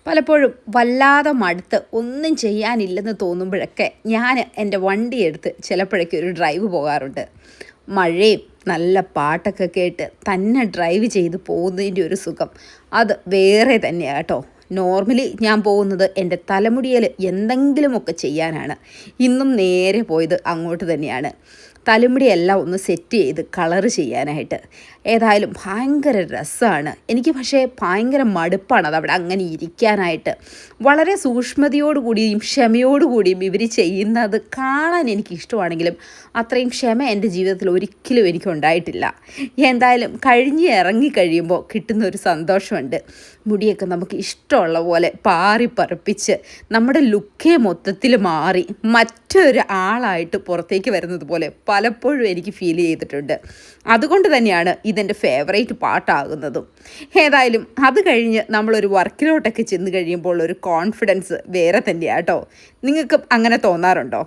പലപ്പോഴും വല്ലാതെ മടുത്ത് ഒന്നും ചെയ്യാനില്ലെന്ന് തോന്നുമ്പോഴൊക്കെ ഞാൻ എൻ്റെ വണ്ടിയെടുത്ത് ചിലപ്പോഴൊക്കെ ഒരു ഡ്രൈവ് പോകാറുണ്ട്. മഴയും നല്ല പാട്ടൊക്കെ കേട്ട് തന്നെ ഡ്രൈവ് ചെയ്ത് പോകുന്നതിൻ്റെ ഒരു സുഖം അത് വേറെ തന്നെയാണ് കേട്ടോ. നോർമലി ഞാൻ പോകുന്നത് എൻ്റെ തലമുടിയിൽ എന്തെങ്കിലുമൊക്കെ ചെയ്യാനാണ്. ഇന്നും നേരെ പോയത് അങ്ങോട്ട് തന്നെയാണ്. തലമുടിയെല്ലാം ഒന്ന് സെറ്റ് ചെയ്ത് കളറ് ചെയ്യാനായിട്ട്. ഏതായാലും ഭയങ്കര രസമാണ് എനിക്ക്. പക്ഷേ ഭയങ്കര മടുപ്പാണ് അതവിടെ അങ്ങനെ ഇരിക്കാനായിട്ട്. വളരെ സൂക്ഷ്മതയോടുകൂടിയും ക്ഷമയോടുകൂടിയും ഇവർ ചെയ്യുന്നത് കാണാൻ എനിക്കിഷ്ടമാണെങ്കിലും അത്രയും ക്ഷമ എൻ്റെ ജീവിതത്തിൽ ഒരിക്കലും എനിക്കുണ്ടായിട്ടില്ല. എന്തായാലും കഴിഞ്ഞ് ഇറങ്ങിക്കഴിയുമ്പോൾ കിട്ടുന്ന ഒരു സന്തോഷമുണ്ട്. മുടിയൊക്കെ നമുക്ക് ഇഷ്ടമുള്ള പോലെ പാറി പറപ്പിച്ച് നമ്മുടെ ലുക്കേ മൊത്തത്തിൽ മാറി മറ്റൊരു ആളായിട്ട് പുറത്തേക്ക് വരുന്നത് പോലെ പലപ്പോഴും എനിക്ക് ഫീൽ ചെയ്തിട്ടുണ്ട്. അതുകൊണ്ട് തന്നെയാണ് ഇതെൻ്റെ ഫേവറേറ്റ് പാട്ടാകുന്നതും. ഏതായാലും അത് കഴിഞ്ഞ് നമ്മളൊരു വർക്കിലോട്ടൊക്കെ ചെന്ന് കഴിയുമ്പോൾ ഒരു കോൺഫിഡൻസ് വേറെ തന്നെയാണ് കേട്ടോ. നിങ്ങൾക്കും അങ്ങനെ തോന്നാറുണ്ടോ?